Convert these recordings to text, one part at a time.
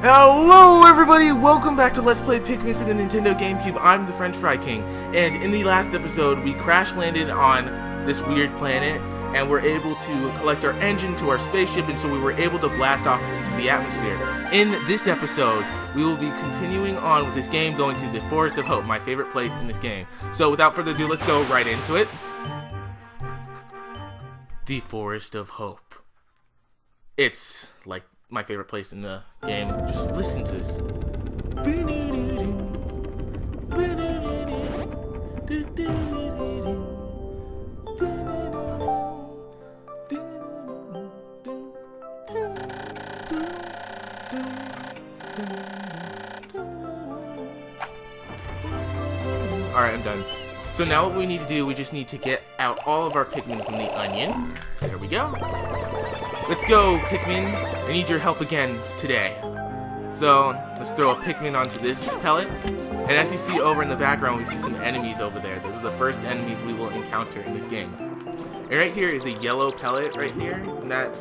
Hello everybody, welcome back to Let's Play Pikmin for the Nintendo GameCube. I'm the French Fry King, and in the last episode we crash landed on this weird planet and we're able to collect our engine to our spaceship, and so we were able to blast off into the atmosphere. In this episode, we will be continuing on with this game, going to the Forest of Hope, my favorite place in this game. So without further ado, let's go right into it. The Forest of Hope. It's like my favorite place in the game. Just listen to this. Alright, I'm done. So now what we need to do, we just need to get out all of our Pikmin from the onion. There we go. Let's go, Pikmin. I need your help again today. So, let's throw a Pikmin onto this pellet. And as you see over in the background, we see some enemies over there. Those are the first enemies we will encounter in this game. And right here is a yellow pellet right here. And that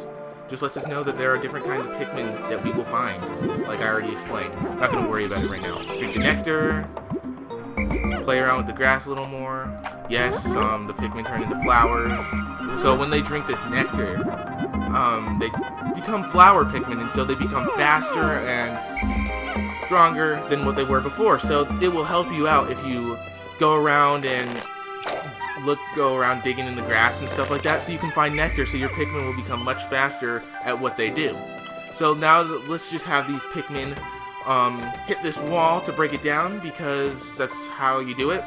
just lets us know that there are different kinds of Pikmin that we will find. Like I already explained. I'm not going to worry about it right now. Drink the nectar. Play around with the grass a little more. Yes, the Pikmin turn into flowers. So when they drink this nectar, they become flower Pikmin, and so they become faster and stronger than what they were before. So it will help you out if you go around and go around digging in the grass and stuff like that, so you can find nectar, so your Pikmin will become much faster at what they do. So now let's just have these Pikmin hit this wall to break it down, because that's how you do it.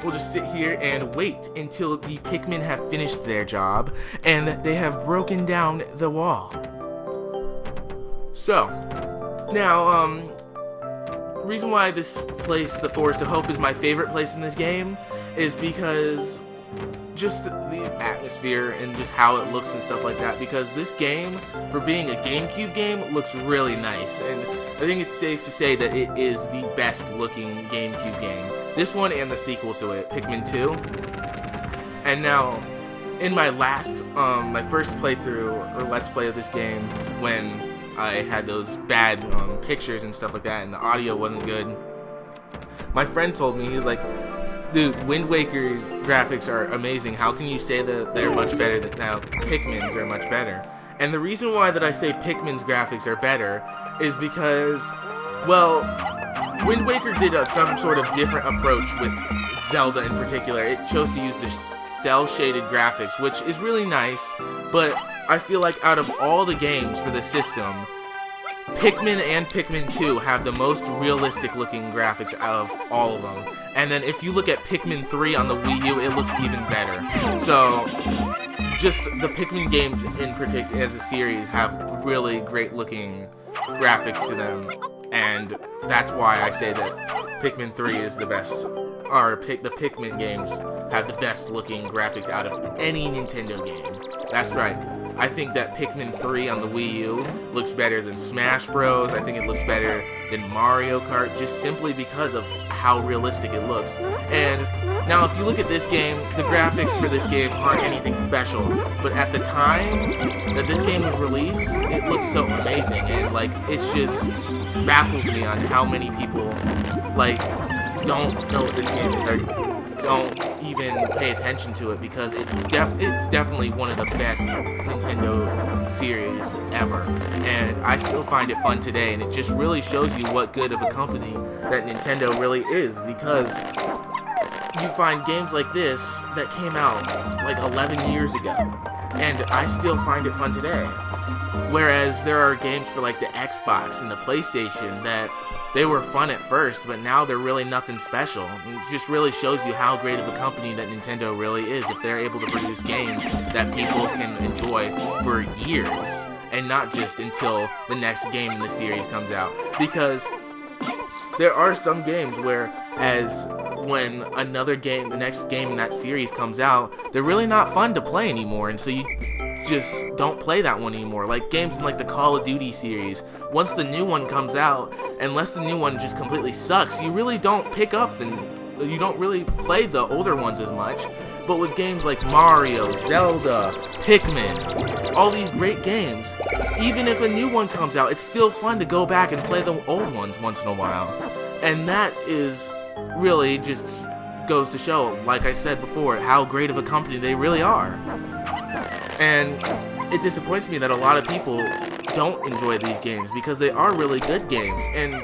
We'll just sit here and wait until the Pikmin have finished their job and they have broken down the wall. So, now, reason why this place, the Forest of Hope, is my favorite place in this game is because just the atmosphere and just how it looks and stuff like that, because this game, for being a GameCube game, looks really nice, and I think it's safe to say that it is the best looking GameCube game. This one and the sequel to it, Pikmin 2. And now, in my last, my first playthrough, or let's play of this game, when I had those bad pictures and stuff like that, and the audio wasn't good, my friend told me, he was like, dude, Wind Waker's graphics are amazing. How can you say that they're much better than now Pikmin's are much better? And the reason why that I say Pikmin's graphics are better is because, well, Wind Waker did some sort of different approach with Zelda in particular. It chose to use this cel-shaded graphics, which is really nice, but I feel like out of all the games for the system, Pikmin and Pikmin 2 have the most realistic looking graphics out of all of them. And then if you look at Pikmin 3 on the Wii U, it looks even better. So, just the Pikmin games in particular as a series have really great looking graphics to them. And that's why I say that Pikmin 3 is the best, or the Pikmin games have the best looking graphics out of any Nintendo game. That's right. I think that Pikmin 3 on the Wii U looks better than Smash Bros. I think it looks better than Mario Kart, just simply because of how realistic it looks. And now if you look at this game, the graphics for this game aren't anything special, but at the time that this game was released, it looks so amazing, and like, it's just baffles me on how many people like don't know what this game is, or don't even pay attention to it, because it's definitely one of the best Nintendo series ever, and I still find it fun today, and it just really shows you what good of a company that Nintendo really is, because you find games like this that came out like 11 years ago, and I still find it fun today. Whereas there are games for like the Xbox and the PlayStation that they were fun at first, but now they're really nothing special. It just really shows you how great of a company that Nintendo really is, if they're able to produce games that people can enjoy for years, and not just until the next game in the series comes out. Because there are some games where, as when another game, the next game in that series comes out, they're really not fun to play anymore, and so you just don't play that one anymore. Like games in like the Call of Duty series, once the new one comes out, unless the new one just completely sucks, you really don't pick up you don't really play the older ones as much. But with games like Mario, Zelda, Pikmin, all these great games, even if a new one comes out, it's still fun to go back and play the old ones once in a while. And that is really just goes to show, like I said before, how great of a company they really are. And it disappoints me that a lot of people don't enjoy these games because they are really good games. And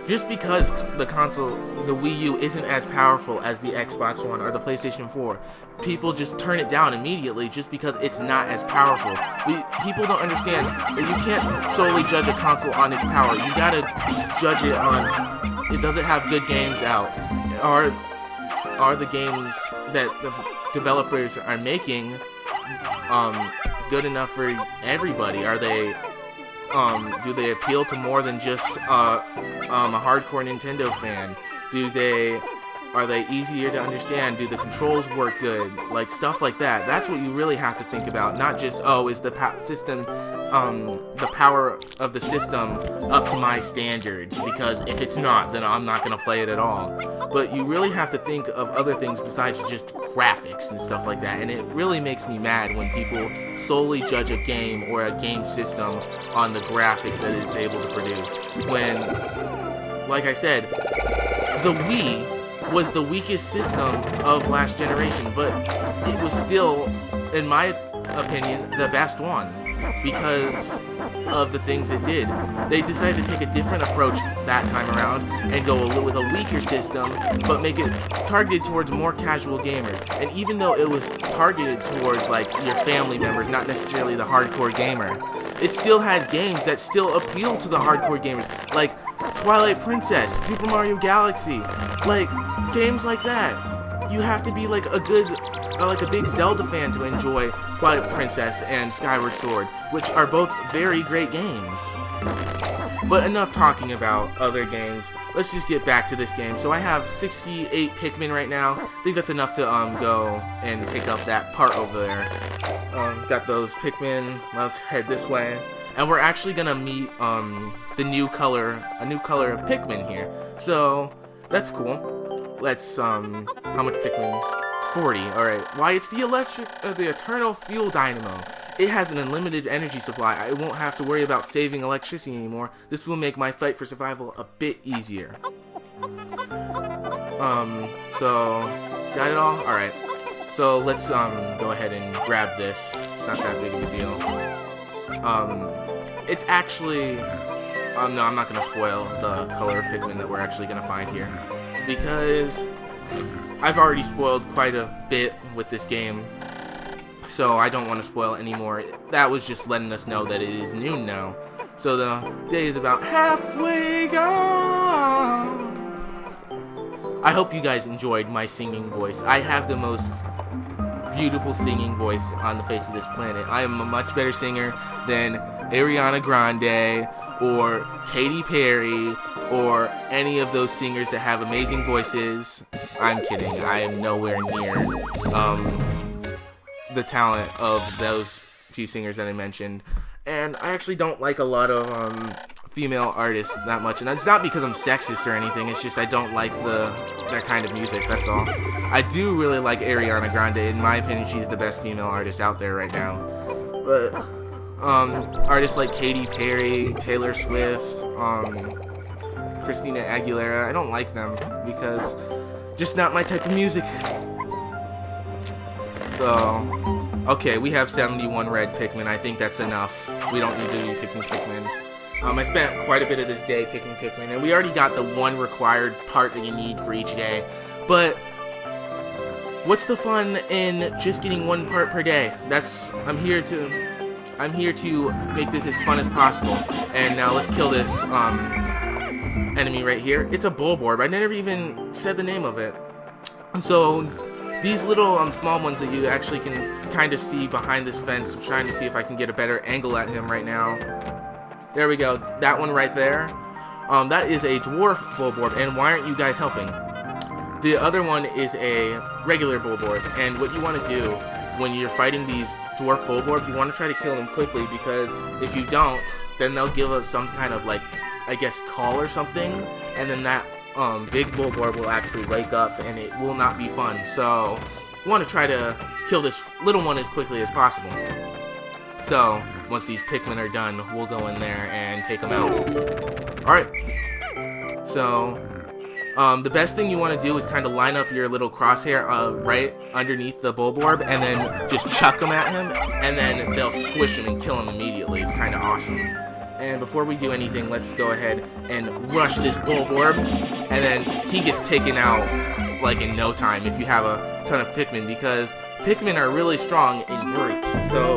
just because the console, the Wii U, isn't as powerful as the Xbox One or the PlayStation 4, people just turn it down immediately just because it's not as powerful. People don't understand that you can't solely judge a console on its power. You gotta judge it on, does it have good games out? Are the games that the developers are making good enough for everybody? Are they do they appeal to more than just a hardcore Nintendo fan? Are they easier to understand? Do the controls work good? Like, stuff like that. That's what you really have to think about. Not just, is the the power of the system up to my standards? Because if it's not, then I'm not going to play it at all. But you really have to think of other things besides just graphics and stuff like that. And it really makes me mad when people solely judge a game or a game system on the graphics that it's able to produce. When, like I said, the Wii was the weakest system of last generation, but it was still, in my opinion, the best one because of the things it did. They decided to take a different approach that time around and go with a weaker system, but make it targeted towards more casual gamers. And even though it was targeted towards like your family members, not necessarily the hardcore gamer, it still had games that still appeal to the hardcore gamers, like Twilight Princess, Super Mario Galaxy, like games like that. You have to be like a big Zelda fan to enjoy Twilight Princess and Skyward Sword, which are both very great games. But enough talking about other games. Let's just get back to this game. So I have 68 Pikmin right now. I think that's enough to go and pick up that part over there. Got those Pikmin. Let's head this way. And we're actually gonna meet a new color of Pikmin here. So that's cool. Let's how much Pikmin? 40. All right. Why, it's the eternal fuel dynamo. It has an unlimited energy supply. I won't have to worry about saving electricity anymore. This will make my fight for survival a bit easier. So got it all? All right. So let's go ahead and grab this. It's not that big of a deal. It's actually no, I'm not gonna spoil the color of Pikmin that we're actually gonna find here, because I've already spoiled quite a bit with this game, so I don't want to spoil anymore. That was just letting us know that it is noon now, so the day is about halfway gone. I hope you guys enjoyed my singing voice. I have the most beautiful singing voice on the face of this planet. I am a much better singer than Ariana Grande or Katy Perry or any of those singers that have amazing voices. I'm kidding. I am nowhere near the talent of those few singers that I mentioned. And I actually don't like a lot of female artists that much. And that's not because I'm sexist or anything. It's just I don't like that kind of music. That's all. I do really like Ariana Grande. In my opinion, she's the best female artist out there right now. But artists like Katy Perry, Taylor Swift, Christina Aguilera, I don't like them because just not my type of music. So, okay, we have 71 red Pikmin. I think that's enough. We don't need to be picking Pikmin. I spent quite a bit of this day picking Pikmin, and we already got the one required part that you need for each day. But what's the fun in just getting one part per day? I'm here to make this as fun as possible. And now let's kill this enemy right here. It's a Bulborb. I never even said the name of it. So these little small ones that you actually can kind of see behind this fence. I'm trying to see if I can get a better angle at him right now. There we go. That one right there. That is a dwarf Bulborb. And why aren't you guys helping? The other one is a regular Bulborb. And what you want to do when you're fighting these dwarf Bulborbs, you want to try to kill them quickly, because if you don't, then they'll give us some kind of, like, I guess, call or something, and then that big Bulborb will actually wake up, and it will not be fun. So, we want to try to kill this little one as quickly as possible. So, once these Pikmin are done, we'll go in there and take them out. Alright. So, the best thing you want to do is kind of line up your little crosshair right underneath the Bulborb, and then just chuck them at him, and then they'll squish him and kill him immediately. It's kind of awesome. And before we do anything, let's go ahead and rush this Bulborb, and then he gets taken out like in no time if you have a ton of Pikmin, because Pikmin are really strong in groups. So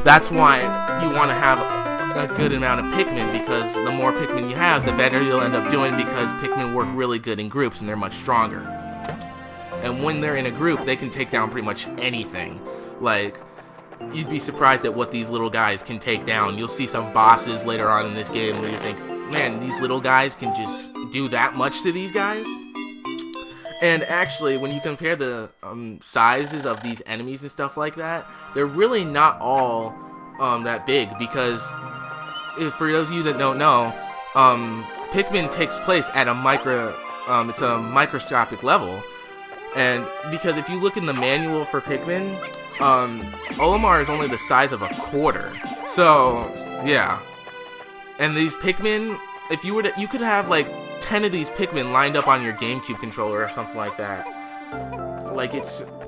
that's why you want to have a good amount of Pikmin, because the more Pikmin you have, the better you'll end up doing, because Pikmin work really good in groups and they're much stronger. And when they're in a group, they can take down pretty much anything. Like, you'd be surprised at what these little guys can take down. You'll see some bosses later on in this game where you think, man, these little guys can just do that much to these guys? And actually, when you compare the sizes of these enemies and stuff like that, they're really not all that big, because for those of you that don't know, Pikmin takes place at a it's a microscopic level. And because if you look in the manual for Pikmin, Olimar is only the size of a quarter. So, yeah. And these Pikmin, if you were to, you could have like 10 of these Pikmin lined up on your GameCube controller or something like that. Like,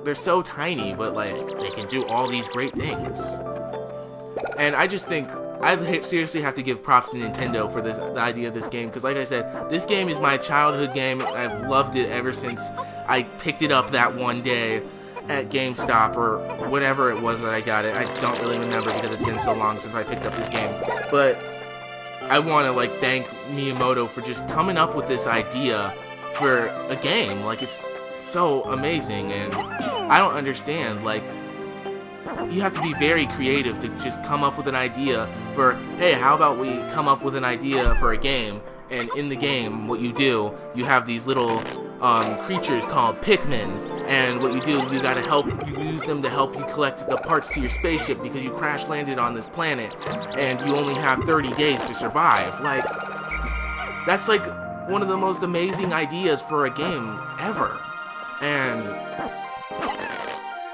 they're so tiny, but like, they can do all these great things. And I just think, I seriously have to give props to Nintendo for the idea of this game, because like I said, this game is my childhood game. I've loved it ever since I picked it up that one day at GameStop, or whatever it was that I got it. I don't really remember, because it's been so long since I picked up this game. But I want to like thank Miyamoto for just coming up with this idea for a game. Like, it's so amazing, and I don't understand, like, you have to be very creative to just come up with an idea for, hey, how about we come up with an idea for a game, and in the game, what you do, you have these little creatures called Pikmin, and what you do, you gotta you use them to help you collect the parts to your spaceship, because you crash landed on this planet, and you only have 30 days to survive. Like, that's like one of the most amazing ideas for a game ever. And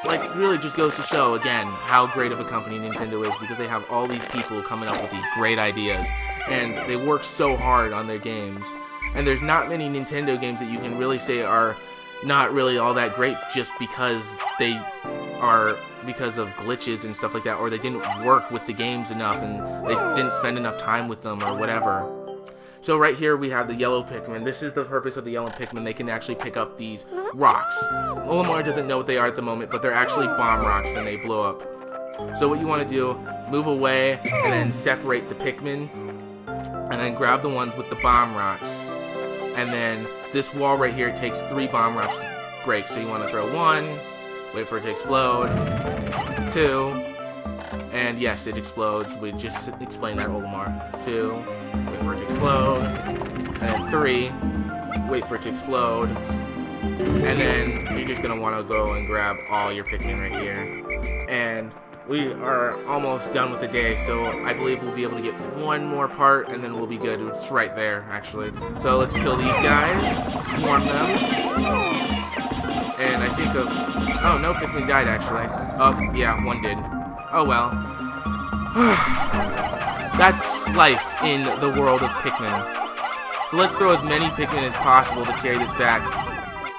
like, it really just goes to show, again, how great of a company Nintendo is, because they have all these people coming up with these great ideas, and they work so hard on their games. And there's not many Nintendo games that you can really say are not really all that great just because because of glitches and stuff like that, or they didn't work with the games enough and they didn't spend enough time with them, or whatever. So right here we have the yellow Pikmin. This is the purpose of the yellow Pikmin. They can actually pick up these rocks. Olimar doesn't know what they are at the moment, but they're actually bomb rocks, and they blow up. So what you want to do, move away and then separate the Pikmin, and then grab the ones with the bomb rocks. And then this wall right here takes 3 bomb rocks to break. So you want to throw 1, wait for it to explode, 2, and yes, it explodes. We just explained that, Olimar. 2, wait for it to explode, and then 3, wait for it to explode, and then you're just going to want to go and grab all your Pikmin right here. And we are almost done with the day, so I believe we'll be able to get one more part, and then we'll be good. It's right there, actually. So let's kill these guys, swarm them, and I think oh, no Pikmin died, actually. Oh, yeah, 1 did. Oh, well. That's life in the world of Pikmin. So let's throw as many Pikmin as possible to carry this back.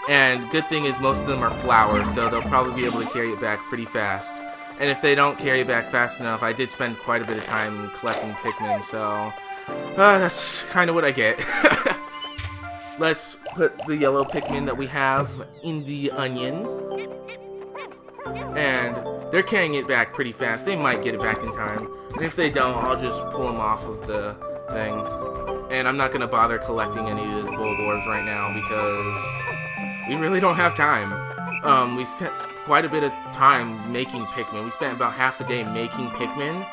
And good thing is most of them are flowers, so they'll probably be able to carry it back pretty fast. And if they don't carry it back fast enough, I did spend quite a bit of time collecting Pikmin, so that's kind of what I get. Let's put the yellow Pikmin that we have in the onion. And they're carrying it back pretty fast. They might get it back in time. And if they don't, I'll just pull them off of the thing. And I'm not going to bother collecting any of these Bulbors right now, because we really don't have time. We spent quite a bit of time making Pikmin. We spent about half the day making Pikmin,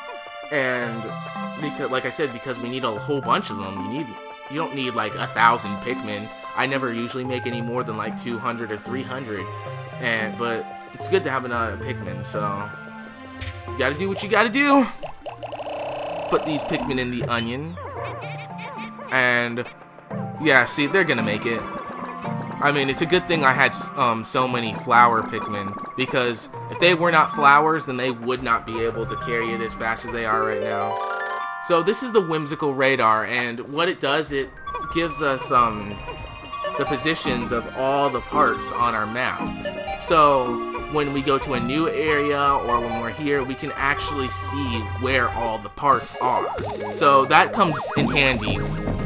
and because, like I said, because we need a whole bunch of them. You don't need like 1,000 Pikmin. I never usually make any more than like 200 or 300, but it's good to have another Pikmin. So you gotta do what you gotta do. Put these Pikmin in the onion, and Yeah, see, they're gonna make it. I mean, it's a good thing I had so many flower Pikmin, because if they were not flowers, then they would not be able to carry it as fast as they are right now. So this is the whimsical radar, and what it does, it gives us the positions of all the parts on our map. So when we go to a new area or when we're here, we can actually see where all the parts are. So that comes in handy.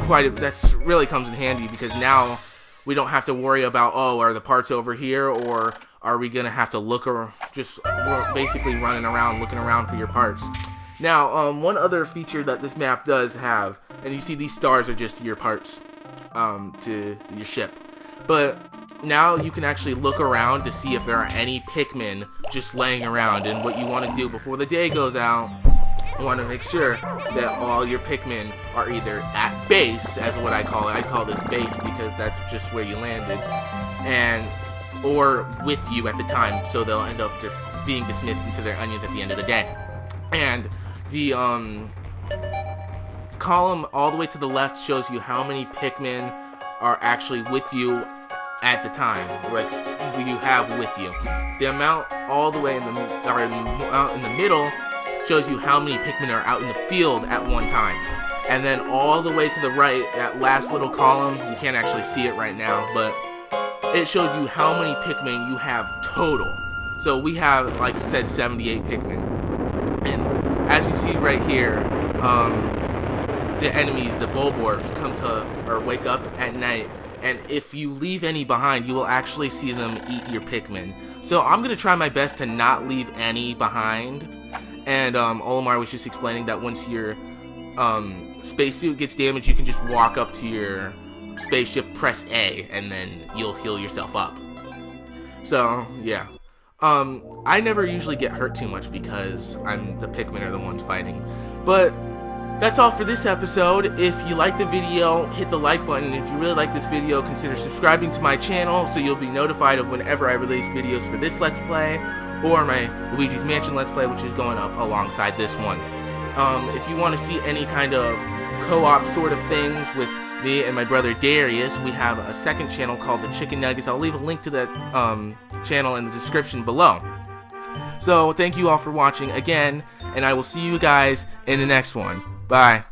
That's really comes in handy, because now we don't have to worry about, oh, are the parts over here, or are we gonna have to look, or just basically running around looking around for your parts. Now, one other feature that this map does have, and you see these stars are just your parts to your ship, but now you can actually look around to see if there are any Pikmin just laying around. And what you want to do before the day goes out, you want to make sure that all your Pikmin are either at base, as what I call it. I call this base because that's just where you landed, or with you at the time, so they'll end up just being dismissed into their onions at the end of the day. And the column all the way to the left shows you how many Pikmin are actually with you at the time, like you have with you. The amount all the way in the middle shows you how many Pikmin are out in the field at one time. And then all the way to the right, that last little column, you can't actually see it right now, but it shows you how many Pikmin you have total. So we have, like I said, 78 Pikmin. And as you see right here, the enemies, the Bulborbs, wake up at night, and if you leave any behind, you will actually see them eat your Pikmin. So I'm going to try my best to not leave any behind. And Olimar was just explaining that once your spacesuit gets damaged, you can just walk up to your spaceship, press A, and then you'll heal yourself up. So, yeah. I never usually get hurt too much because the Pikmin are the ones fighting. But that's all for this episode. If you liked the video, hit the like button. If you really like this video, consider subscribing to my channel so you'll be notified of whenever I release videos for this Let's Play, or my Luigi's Mansion Let's Play, which is going up alongside this one. If you want to see any kind of co-op sort of things with me and my brother Darius, we have a second channel called The Chicken Nuggets. I'll leave a link to that channel in the description below. So thank you all for watching again, and I will see you guys in the next one. Bye.